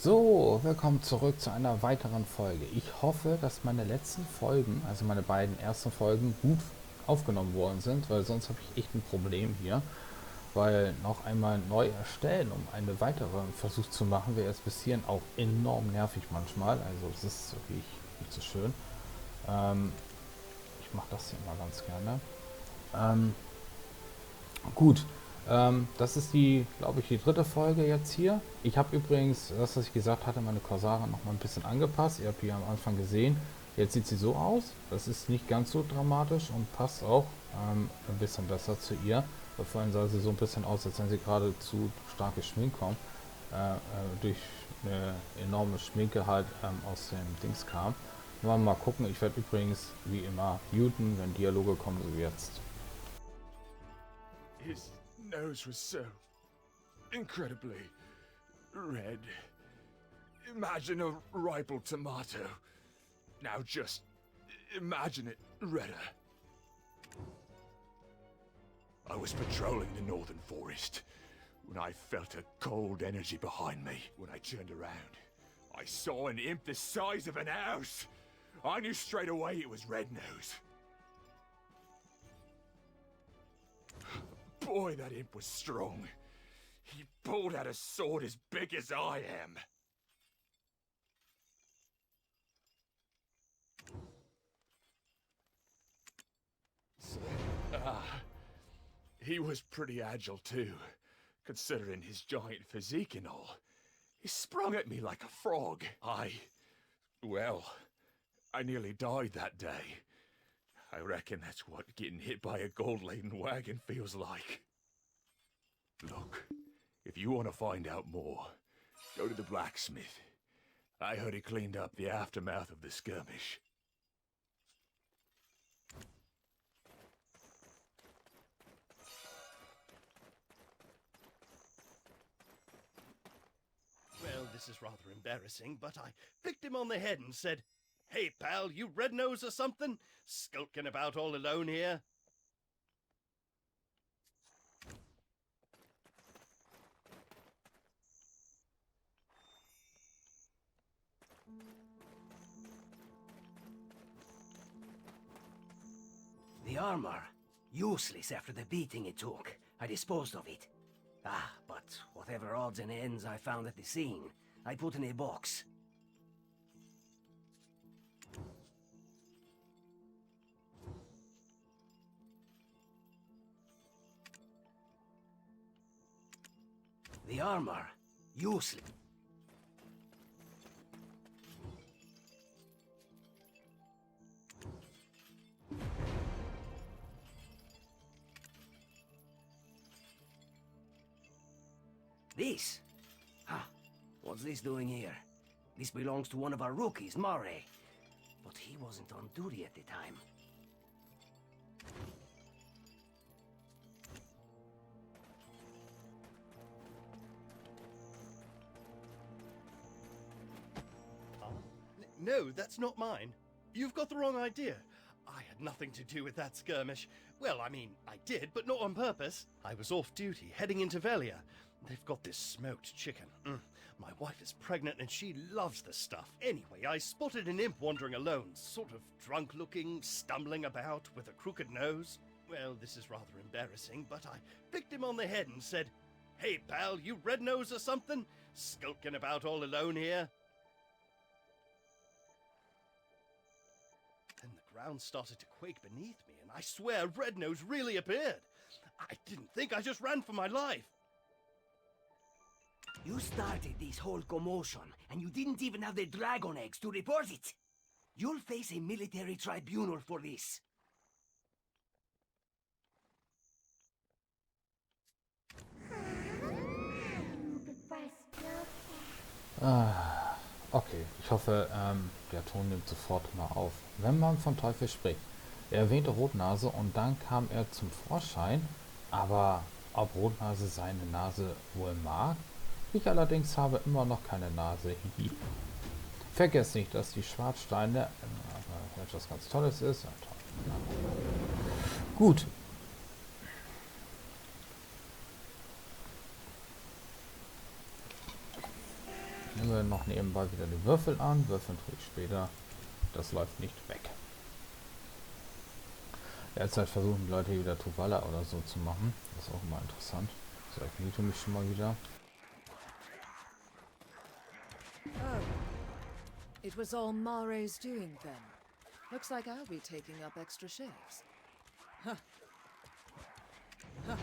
So, willkommen zurück zu einer weiteren Folge. Ich hoffe, dass meine letzten Folgen, also meine beiden ersten Folgen, gut aufgenommen worden sind, weil sonst habe ich echt ein Problem hier. Weil noch einmal neu erstellen, um einen weiteren Versuch zu machen, wäre es bis hierhin auch enorm nervig manchmal. Also es ist wirklich nicht so schön. Ähm, Ich mache das hier mal ganz gerne. Ähm, Gut, das ist die, glaube ich, die dritte Folge jetzt hier. Ich habe übrigens, das, was ich gesagt hatte, meine Korsarin noch mal ein bisschen angepasst. Ihr habt die am Anfang gesehen. Jetzt sieht sie so aus. Das ist nicht ganz so dramatisch und passt auch ein bisschen besser zu ihr. Weil vorhin sah sie so ein bisschen aus, als wenn sie gerade zu starke Schminkung durch eine enorme Schminke halt aus dem Dings kam. Wollen wir mal gucken. Ich werde übrigens wie immer muten, wenn Dialoge kommen, so wie jetzt. His nose was so incredibly red. Imagine a ripe tomato. Now just imagine it redder. I was patrolling the northern forest when I felt a cold energy behind me. When I turned around, I saw an imp the size of an house. I knew straight away it was Red Nose. Boy, that imp was strong. He pulled out a sword as big as I am. So, he was pretty agile too, considering his giant physique and all. He sprung at me like a frog. Well, I nearly died that day. I reckon that's what getting hit by a gold-laden wagon feels like. Look, if you want to find out more, go to the blacksmith. I heard he cleaned up the aftermath of the skirmish. Well, this is rather embarrassing, but I flicked him on the head and said, "Hey, pal, you red nose or something? Skulking about all alone here?" The armor. Useless after the beating it took. I disposed of it. But whatever odds and ends I found at the scene, I put in a box. The armor. Useless. This? What's this doing here? This belongs to one of our rookies, Murray. But he wasn't on duty at the time. No, that's not mine. You've got the wrong idea. I had nothing to do with that skirmish. Well, I mean, I did, but not on purpose. I was off duty, heading into Velia. They've got this smoked chicken. My wife is pregnant and she loves the stuff. Anyway, I spotted an imp wandering alone, sort of drunk-looking, stumbling about with a crooked nose. Well, this is rather embarrassing, but I flicked him on the head and said, "Hey, pal, you red nose or something? Skulking about all alone here?" Then the ground started to quake beneath me, and I swear Red Nose really appeared. I didn't think, I just ran for my life. You started this whole commotion, and you didn't even have the dragon eggs to report it. You'll face a military tribunal for this. Okay, ich hoffe, der Ton nimmt sofort mal auf. Wenn man vom Teufel spricht. Er erwähnte Rotnase und dann kam er zum Vorschein, aber ob Rotnase seine Nase wohl mag? Ich allerdings habe immer noch keine Nase. Vergesst nicht, dass die Schwarzsteine etwas ganz Tolles ist. Ja, toll. Gut. Nehmen wir noch nebenbei wieder die Würfel an. Würfeln tue ich später. Das läuft nicht weg. Derzeit versuchen die Leute hier wieder Tuvala oder so zu machen. Das ist auch immer interessant. So, ich miete mich schon mal wieder. Oh. It was all Mare's doing then. Looks like I'll be taking up extra shifts. Huh. Huh.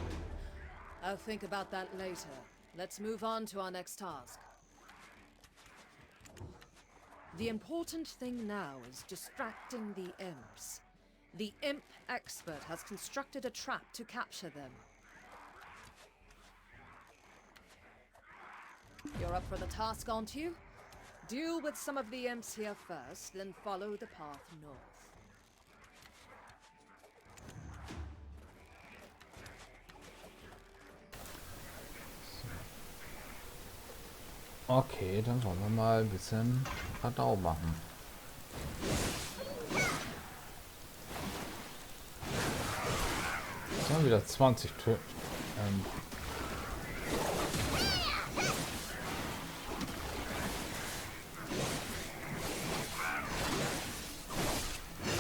I'll think about that later. Let's move on to our next task. The important thing now is distracting the imps. The imp expert has constructed a trap to capture them. You're up for the task, aren't you? Deal with some of the imps here first, then follow the path north. Okay, dann wollen wir mal ein bisschen Radau machen. So, wieder 20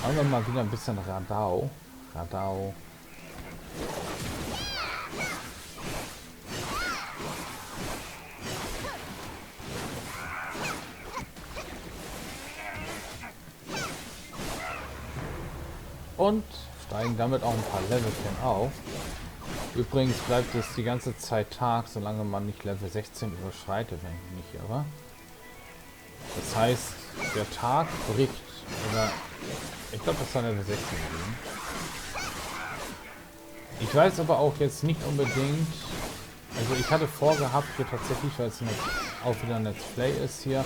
Haben wir mal wieder ein bisschen Radau. Und steigen damit auch ein paar Levelchen auf. Übrigens bleibt es die ganze Zeit Tag, solange man nicht Level 16 überschreitet, wenn ich mich nicht irre. Das heißt, der Tag bricht, oder ich glaube, das soll Level 16 gehen. Ich weiß aber auch jetzt nicht unbedingt, also ich hatte vorgehabt hier tatsächlich, weil es auch wieder ein Let's Play ist hier,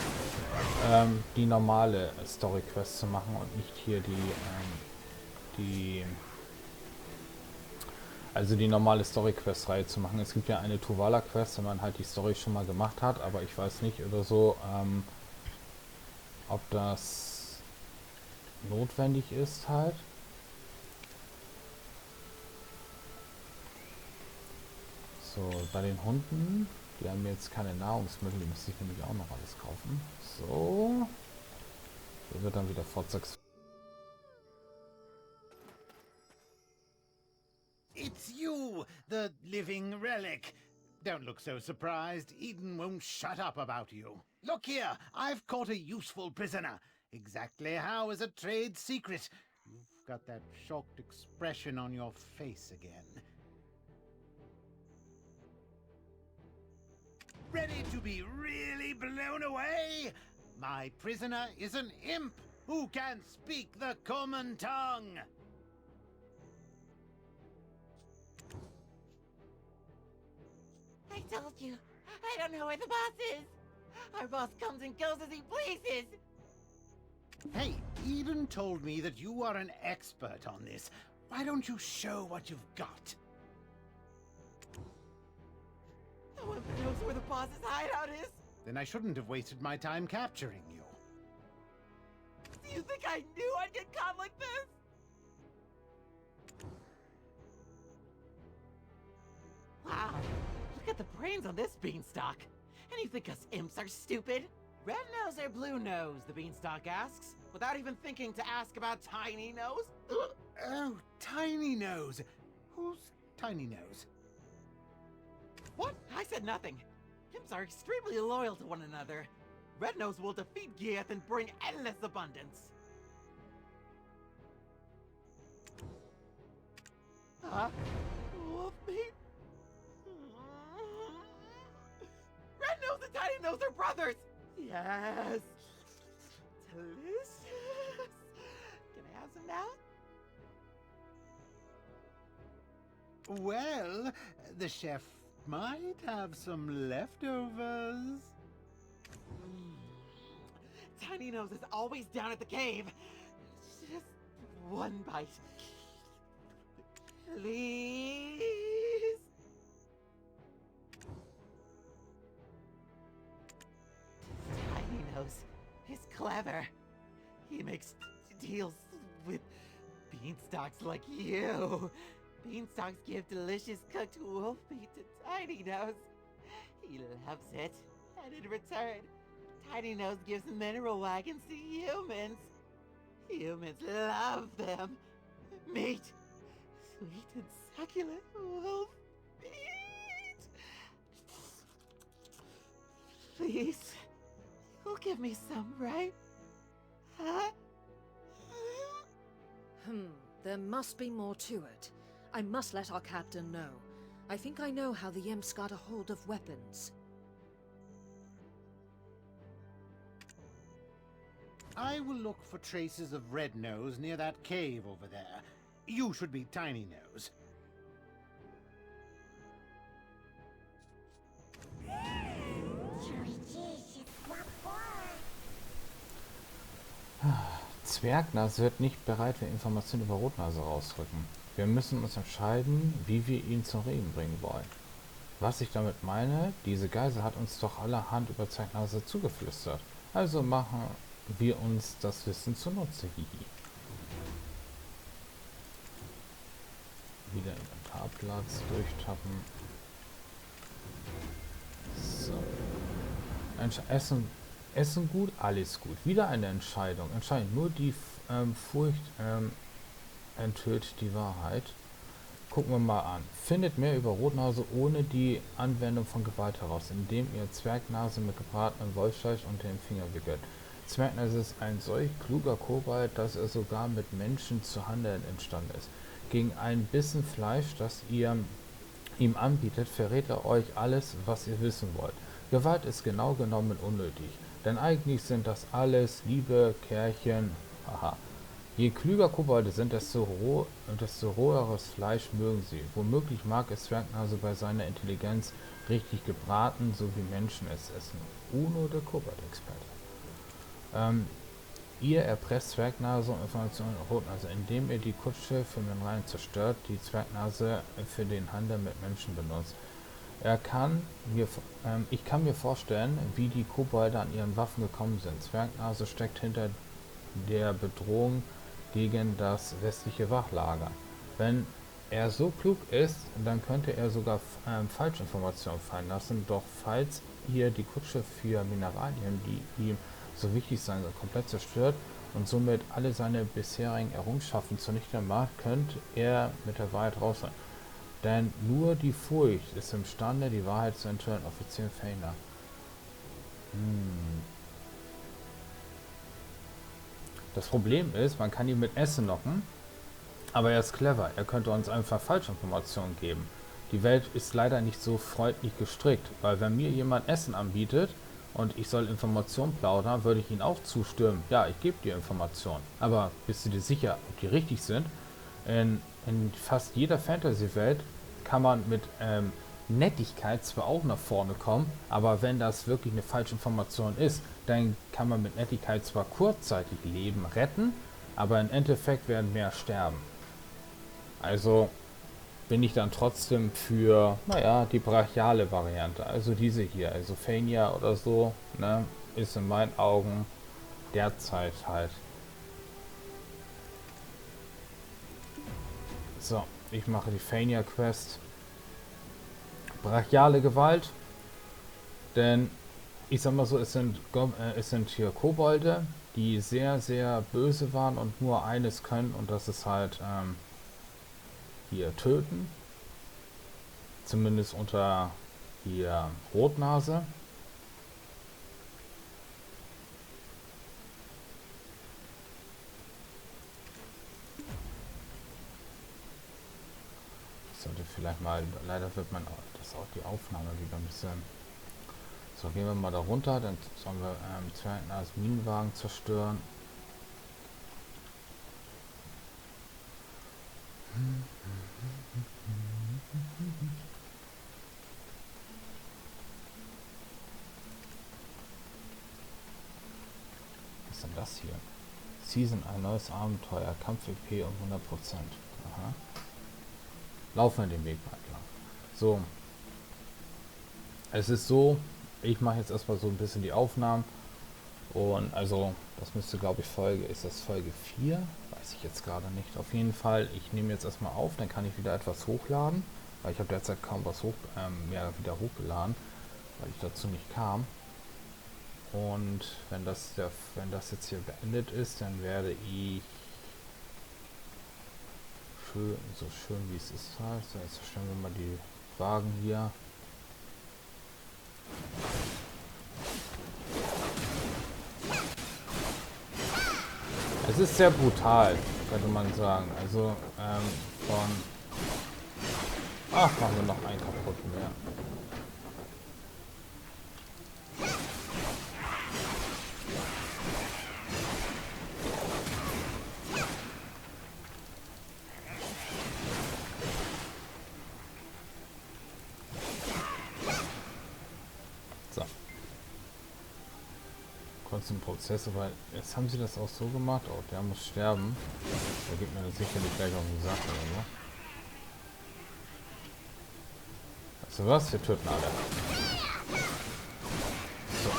die normale Story Quest zu machen und nicht hier die normale Story Quest Reihe zu machen. Es gibt ja eine Tuvala Quest, wenn man halt die Story schon mal gemacht hat, aber ich weiß nicht oder so, ob das notwendig ist halt. So, bei den Hunden, die haben jetzt keine Nahrungsmittel, die müsste ich nämlich auch noch alles kaufen. So, hier wird dann wieder fortsetzt. It's you, the living relic. Don't look so surprised. Eden won't shut up about you. Look here, I've caught a useful prisoner. Exactly how is a trade secret. You've got that shocked expression on your face again. Ready to be really blown away? My prisoner is an imp who can speak the common tongue. I told you, I don't know where the boss is. Our boss comes and goes as he pleases. Hey, Eden told me that you are an expert on this. Why don't you show what you've got? No one knows where the boss's hideout is. Then I shouldn't have wasted my time capturing you. Do you think I knew I'd get caught like this? Wow, look at the brains on this beanstalk. And you think us imps are stupid? Red nose or blue nose, the beanstalk asks, without even thinking to ask about Tiny Nose. Oh, Tiny Nose. Who's Tiny Nose? What? I said nothing. Imps are extremely loyal to one another. Red Nose will defeat Gieth and bring endless abundance. Huh? Wolf meat? Red Nose and Tiny Nose are brothers! Yes! Delicious! Can I have some now? Well, the chef might have some leftovers. Tiny Nose is always down at the cave. Just one bite. Please? Tiny Nose is clever. He makes deals with beanstalks like you. Beanstalks give delicious cooked wolf meat to Tiny Nose. He loves it. And in return, Tiny Nose gives mineral wagons to humans. Humans love them. Meat. Sweet and succulent wolf meat. Please, you'll give me some, right? Huh? There must be more to it. I must let our captain know. I think I know how the imps got a hold of weapons. I will look for traces of Red Nose near that cave over there. You should be Tiny Nose. Zwergnase wird nicht bereit, wenn Informationen über Rotnase rausrücken. Wir müssen uns entscheiden, wie wir ihn zum Reden bringen wollen. Was ich damit meine, diese Geisel hat uns doch allerhand über Zwergnase zugeflüstert. Also machen wir uns das Wissen zunutze, hihi. Wieder Inventarplatz durchtappen. So. Essen gut, alles gut. Wieder eine Entscheidung. Entscheidend nur die Furcht enthüllt die Wahrheit. Gucken wir mal an. Findet mehr über Rotnase ohne die Anwendung von Gewalt heraus, indem ihr Zwergnase mit gebratenem Wolfsfleisch unter den Finger wickelt. Zwergnase ist ein solch kluger Kobold, dass er sogar mit Menschen zu handeln imstande ist. Gegen ein Bissen Fleisch, das ihr ihm anbietet, verrät er euch alles, was ihr wissen wollt. Gewalt ist genau genommen unnötig, denn eigentlich sind das alles liebe Kerlchen. Haha. Je klüger Kobolde sind, desto roheres Fleisch mögen sie. Womöglich mag es Zwergnase bei seiner Intelligenz richtig gebraten, so wie Menschen es essen. Uno, der Kobold-Experte. Ihr erpresst Zwergnase und Informationen Rotnase, indem ihr die Kutsche für Mineralien zerstört, die Zwergnase für den Handel mit Menschen benutzt. Ich kann mir vorstellen, wie die Kobolde an ihren Waffen gekommen sind. Zwergnase steckt hinter der Bedrohung gegen das westliche Wachlager. Wenn er so klug ist, dann könnte er sogar Falschinformationen fallen lassen. Doch falls ihr die Kutsche für Mineralien, die ihm so wichtig sein soll, komplett zerstört und somit alle seine bisherigen Errungenschaften zunichte macht, könnte er mit der Wahrheit raus sein. Denn nur die Furcht ist imstande, die Wahrheit zu enthüllen. Offizier Feiner. Das Problem ist, man kann ihn mit Essen locken, aber er ist clever. Er könnte uns einfach Falschinformationen geben. Die Welt ist leider nicht so freundlich gestrickt, weil wenn mir jemand Essen anbietet und ich soll Informationen plaudern, würde ich ihn auch zustimmen. Ja, ich gebe dir Informationen. Aber bist du dir sicher, ob die richtig sind? In fast jeder Fantasy-Welt kann man mit Nettigkeit zwar auch nach vorne kommen, aber wenn das wirklich eine falsche Information ist, dann kann man mit Nettigkeit zwar kurzzeitig Leben retten, aber im Endeffekt werden mehr sterben. Also bin ich dann trotzdem für, naja, die brachiale Variante, also diese hier, also Fania oder so, ne, ist in meinen Augen derzeit halt. So, ich mache die Fania Quest. Brachiale Gewalt, denn ich sag mal so, es sind hier Kobolde, die sehr, sehr böse waren und nur eines können, und das ist halt hier töten. Zumindest unter hier Rotnase. Sollte vielleicht mal, leider wird man das auch die Aufnahme wieder ein bisschen. So, gehen wir mal da runter, dann sollen wir Zwergnase Minenwagen zerstören. Was ist denn das hier? Season, ein neues Abenteuer, Kampf-EP um 100%. Aha. Laufen wir den Weg weiter. So. Es ist so, ich mache jetzt erstmal so ein bisschen die Aufnahmen. Und also, das müsste, glaube ich, ist das Folge 4? Weiß ich jetzt gerade nicht. Auf jeden Fall, ich nehme jetzt erstmal auf, dann kann ich wieder etwas hochladen. Weil ich habe derzeit kaum was mehr wieder hochgeladen, weil ich dazu nicht kam. Und wenn das jetzt hier beendet ist, dann werde ich so schön wie es ist halt. So, jetzt stellen wir mal die Wagen hier. Es ist sehr brutal, könnte man sagen. Also machen wir noch einen kaputten mehr. Kurzen Prozesse, weil jetzt haben sie das auch so gemacht. Oh, der muss sterben. Der gibt mir das sicherlich gleich auf die Sache, oder? Also was? Wir töten alle. So.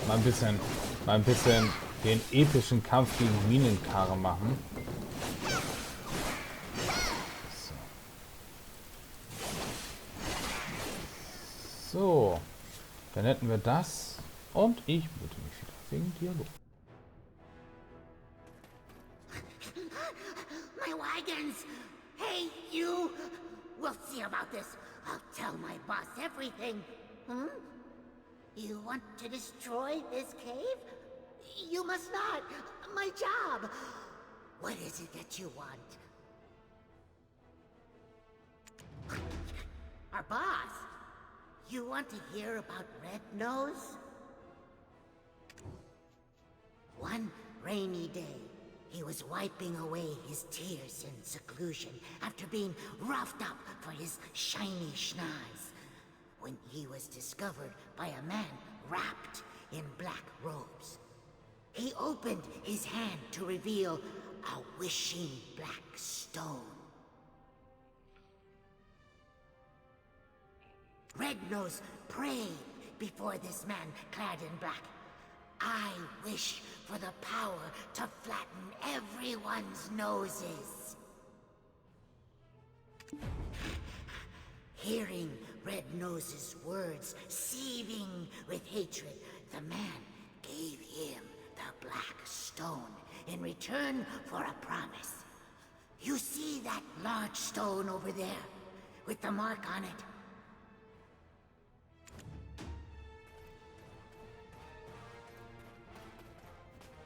Mal ein bisschen den epischen Kampf gegen Minenkarre machen. So. Dann hätten wir das und ich würde mich wieder wegen Dialog. My wagons! Hey, you! We'll see about this. I'll tell my boss everything. Hmm? You want to destroy this cave? You must not. My job. What is it that you want? Our boss? You want to hear about Red Nose? One rainy day, he was wiping away his tears in seclusion after being roughed up for his shiny schnoz, when he was discovered by a man wrapped in black robes. He opened his hand to reveal a wishing black stone. Red Nose prayed before this man clad in black. I wish for the power to flatten everyone's noses. Hearing Red Nose's words seething with hatred, the man gave him the black stone in return for a promise. You see that large stone over there, with the mark on it?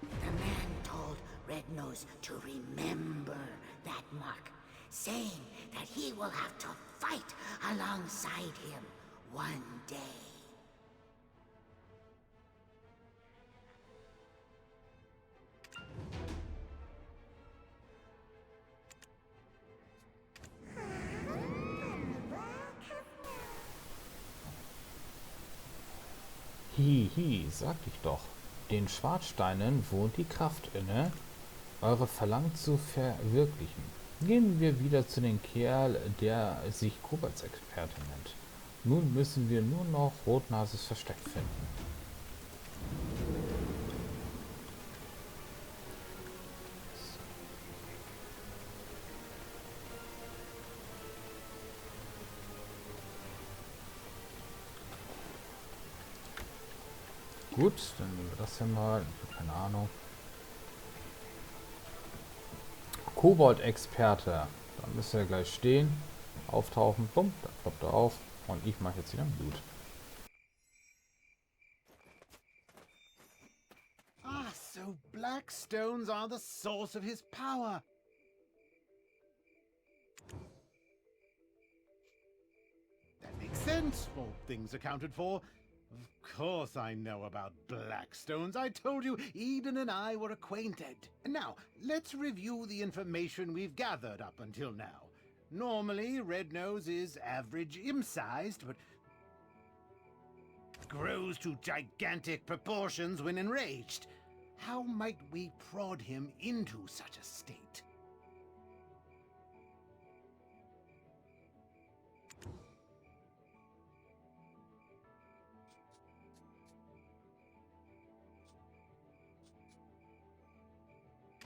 The man told Red Nose to remember that mark, saying that he will have to fight alongside him one day. Hihi, sag ich doch. Den Schwarzsteinen wohnt die Kraft inne, eure Verlangen zu verwirklichen. Gehen wir wieder zu dem Kerl, der sich Koboldsexperte nennt. Nun müssen wir nur noch Rotnases Versteck finden. Gut, dann nehmen wir das hier mal. Keine Ahnung. Kobold-Experte. Da müsste er gleich stehen. Auftauchen. Bumm, da ploppt er auf. Und ich mache jetzt wieder Blut. Ah, so black stones are the source of his power. That makes sense. All things accounted for. Of course I know about black stones. I told you Eden and I were acquainted. Now, let's review the information we've gathered up until now. Normally, Red Nose is average imp-sized, but grows to gigantic proportions when enraged. How might we prod him into such a state?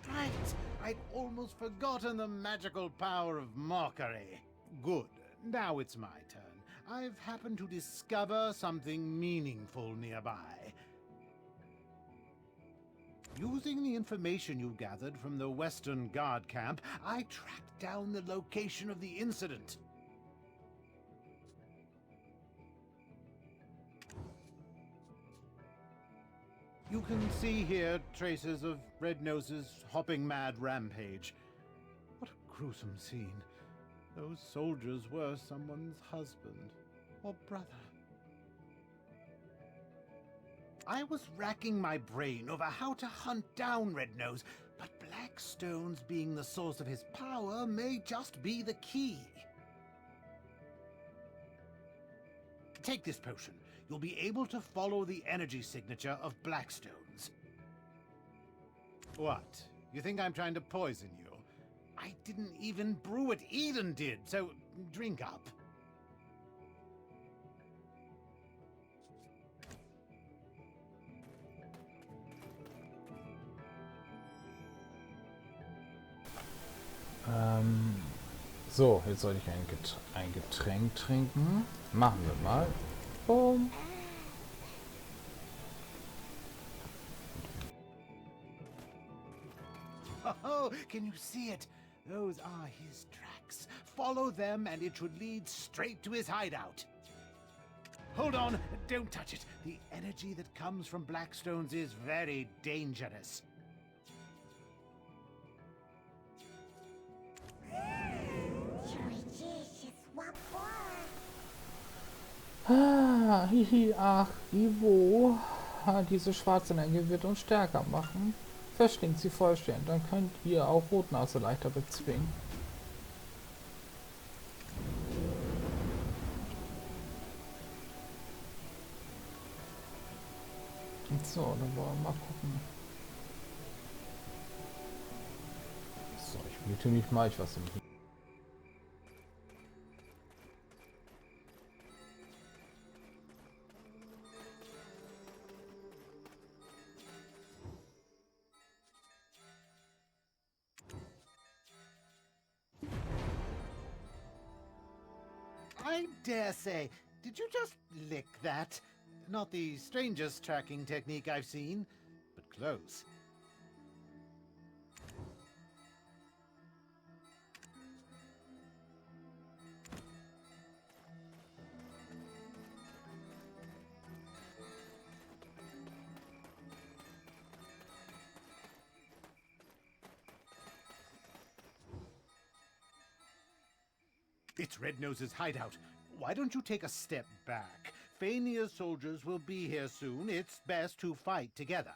Right, I'd almost forgotten the magical power of mockery. Good, now it's my turn. I've happened to discover something meaningful nearby. Using the information you gathered from the Western Guard camp, I tracked down the location of the incident. You can see here traces of Red Nose's hopping mad rampage. What a gruesome scene. Those soldiers were someone's husband or brother. I was racking my brain over how to hunt down Red Nose, but black stones being the source of his power may just be the key. Take this potion. You'll be able to follow the energy signature of Blackstones. What? You think I'm trying to poison you? I didn't even brew it, Eden did, so drink up. So, jetzt sollte ich ein Getränk trinken. Machen wir mal. Boom. Oh, can you see it? Those are his tracks. Follow them and it should lead straight to his hideout. Hold on, don't touch it. The energy that comes from Blackstones is very dangerous. Ah, hihi, ach, Ivo. Diese schwarze Energie wird uns stärker machen. Verschlingt sie vollständig, dann könnt ihr auch Rotnase leichter bezwingen. So, dann wollen wir mal gucken. So, ich mute mich mal, ich weiß nicht. I dare say, did you just lick that? Not the strangest tracking technique I've seen, but close. It's Red Nose's hideout. Why don't you take a step back? Fania's soldiers will be here soon. It's best to fight together.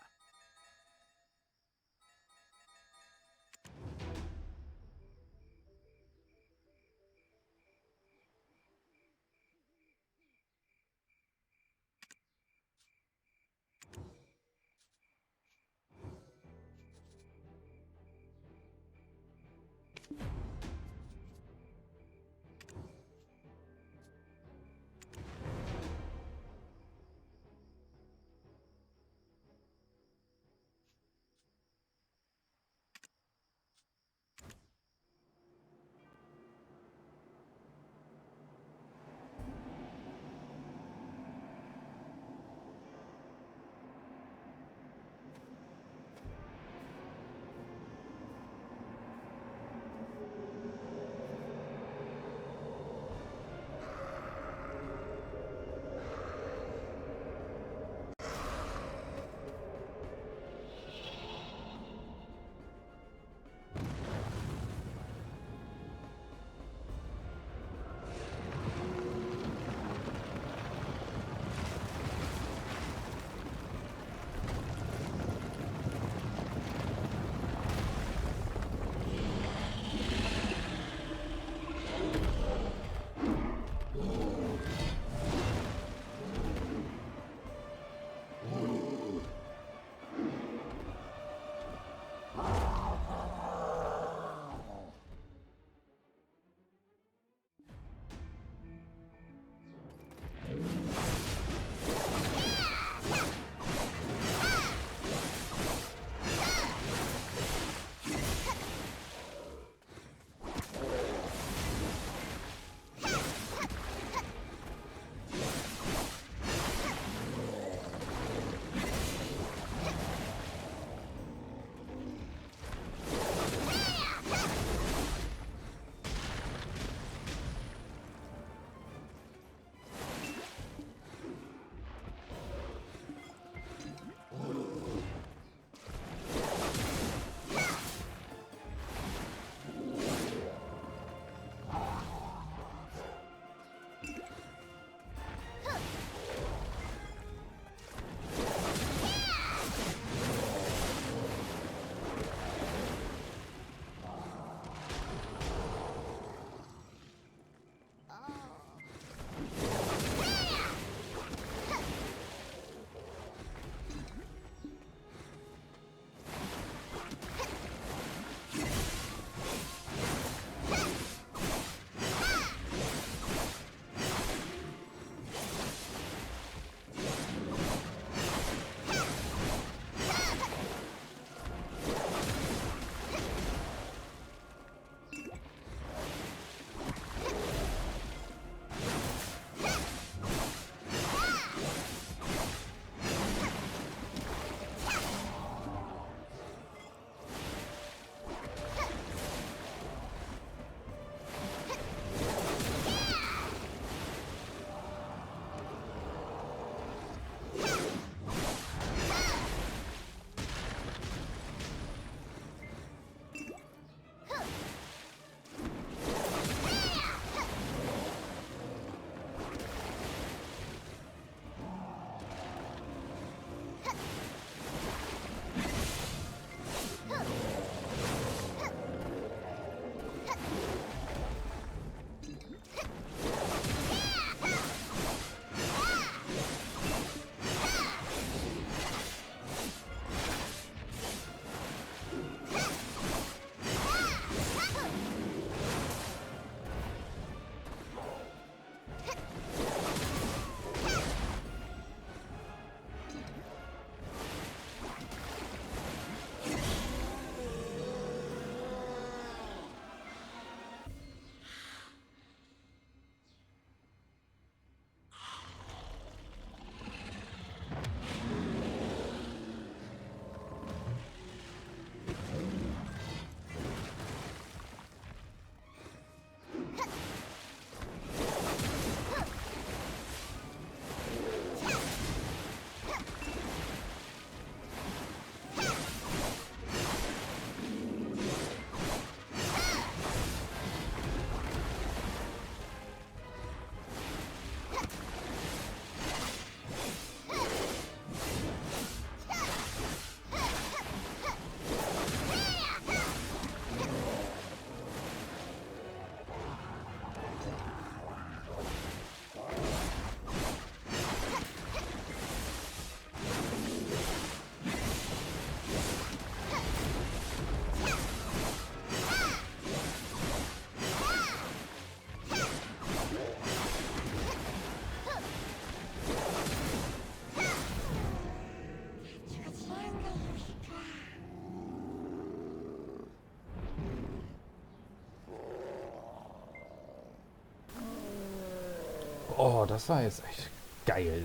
Oh, das war jetzt echt geil,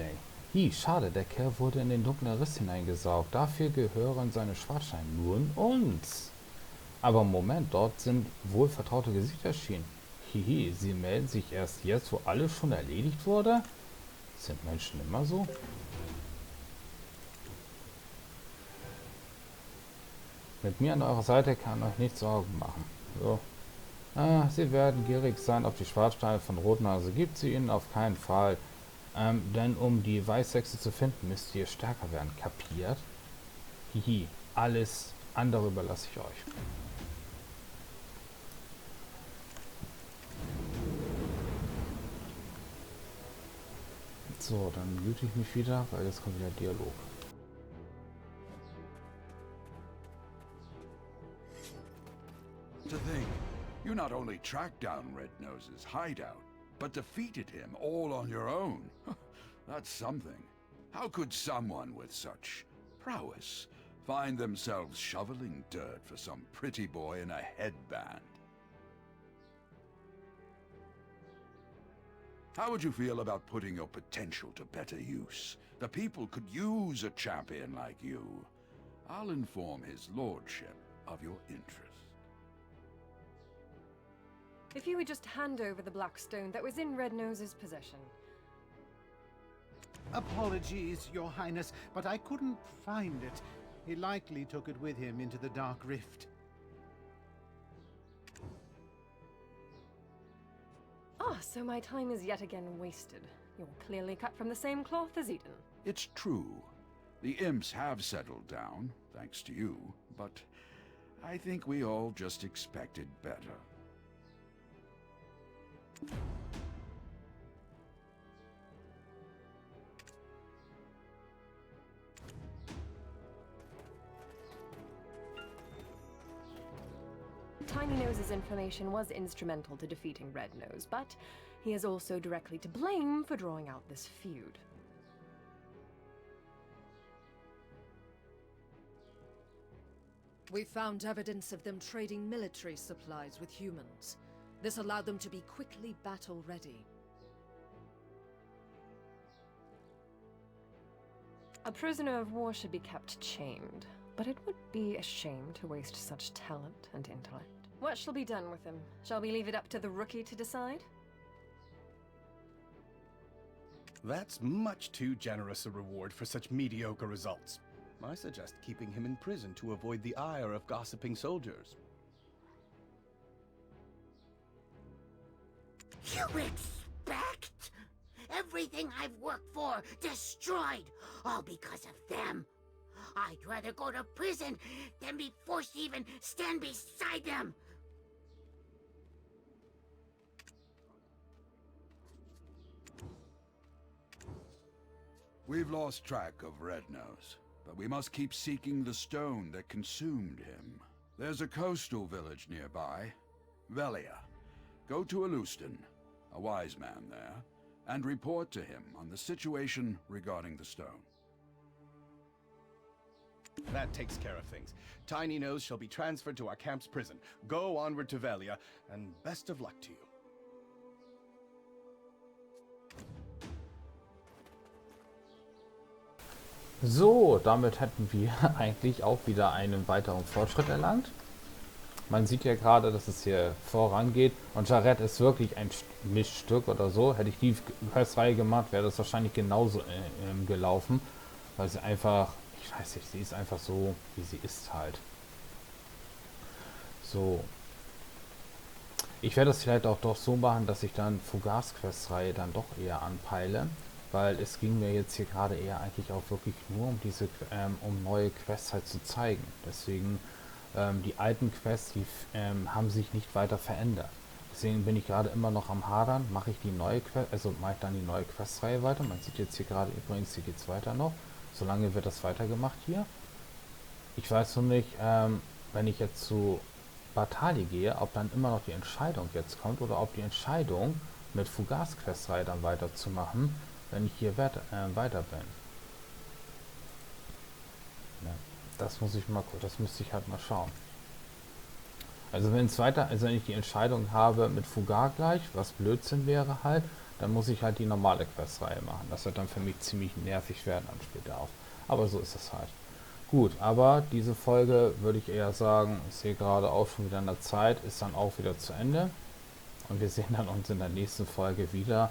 ey. Schade, der Kerl wurde in den dunklen Riss hineingesaugt. Dafür gehören seine Schwarzsteine nun uns. Aber Moment, dort sind wohl vertraute Gesichter erschienen. Sie melden sich erst jetzt, wo alles schon erledigt wurde? Sind Menschen immer so? Mit mir an eurer Seite kann euch nicht Sorgen machen. So. Sie werden gierig sein auf die Schwarzsteine von Rotnase. Gibt sie ihnen auf keinen Fall. Denn um die Weißhexe zu finden, müsst ihr stärker werden. Kapiert? Alles andere überlasse ich euch. So, dann mute ich mich wieder, weil jetzt kommt wieder Dialog. To think, you not only tracked down Red Nose's hideout, but defeated him all on your own. That's something. How could someone with such prowess find themselves shoveling dirt for some pretty boy in a headband? How would you feel about putting your potential to better use? The people could use a champion like you. I'll inform his lordship of your interest. If you would just hand over the black stone that was in Red Nose's possession. Apologies, Your Highness, but I couldn't find it. He likely took it with him into the Dark Rift. Ah, so my time is yet again wasted. You're clearly cut from the same cloth as Eden. It's true. The imps have settled down, thanks to you, but I think we all just expected better. Tiny Nose's information was instrumental to defeating Red Nose, but he is also directly to blame for drawing out this feud. We found evidence of them trading military supplies with humans. This allowed them to be quickly battle-ready. A prisoner of war should be kept chained, but it would be a shame to waste such talent and intellect. What shall be done with him? Shall we leave it up to the rookie to decide? That's much too generous a reward for such mediocre results. I suggest keeping him in prison to avoid the ire of gossiping soldiers. You expect? Everything I've worked for destroyed, all because of them. I'd rather go to prison than be forced to even stand beside them. We've lost track of Red Nose, but we must keep seeking the stone that consumed him. There's a coastal village nearby, Velia. Go to Alustin, a wise man there, and report to him on the situation regarding the stone. That takes care of things. Tiny Nose shall be transferred to our camp's prison. Go onward to Velia, and best of luck to you. So, damit hätten wir eigentlich auch wieder einen weiteren Fortschritt erlangt. Man sieht ja gerade, dass es hier vorangeht. Und Jared ist wirklich ein Miststück oder so. Hätte ich die Questreihe gemacht, wäre das wahrscheinlich genauso gelaufen. Weil sie einfach, ich weiß nicht, sie ist einfach so, wie sie ist halt. So. Ich werde das vielleicht auch doch so machen, dass ich dann Fugas-Questreihe dann doch eher anpeile. Weil es ging mir jetzt hier gerade eher eigentlich auch wirklich nur um diese, um neue Quests halt zu zeigen. Deswegen, die alten Quests, die haben sich nicht weiter verändert. Deswegen bin ich gerade immer noch am Hadern. Mache ich die neue Quest, also mache ich dann die neue Questreihe weiter. Man sieht jetzt hier gerade übrigens, hier geht es weiter noch. Solange wird das weitergemacht hier. Ich weiß nur nicht, wenn ich jetzt zu Bartali gehe, ob dann immer noch die Entscheidung jetzt kommt oder ob die Entscheidung mit Fugas-Questreihe dann weiterzumachen, wenn ich hier weiter bin. Ja, das muss ich mal, das müsste ich halt mal schauen. Also wenn es weiter, also wenn ich die Entscheidung habe mit Fugar gleich, was Blödsinn wäre halt, dann muss ich halt die normale Questreihe machen. Das wird dann für mich ziemlich nervig werden dann später auch. Aber so ist es halt. Gut, aber diese Folge würde ich eher sagen, ich sehe gerade auch schon wieder in der Zeit, ist dann auch wieder zu Ende. Und wir sehen dann uns in der nächsten Folge wieder,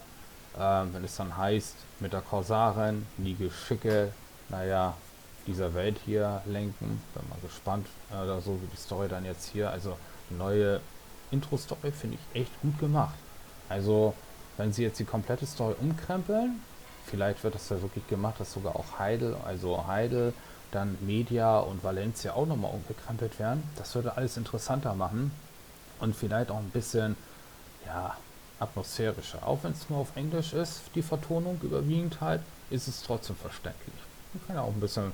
wenn es dann heißt, mit der Korsarin die Geschicke, naja, dieser Welt hier lenken. Bin mal gespannt, oder so wie die Story dann jetzt hier, also die neue Intro-Story finde ich echt gut gemacht. Also, wenn sie jetzt die komplette Story umkrempeln, vielleicht wird das ja wirklich gemacht, dass sogar auch Heidel, dann Media und Valencia auch nochmal umgekrempelt werden. Das würde alles interessanter machen und vielleicht auch ein bisschen, ja, atmosphärischer. Auch wenn es nur auf Englisch ist, die Vertonung überwiegend halt, ist es trotzdem verständlich. Man kann ja auch ein bisschen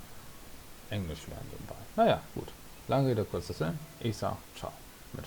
Englisch lernen nebenbei. Naja, gut. Lange Rede, kurzer Sinn. Ich sag ciao. Mit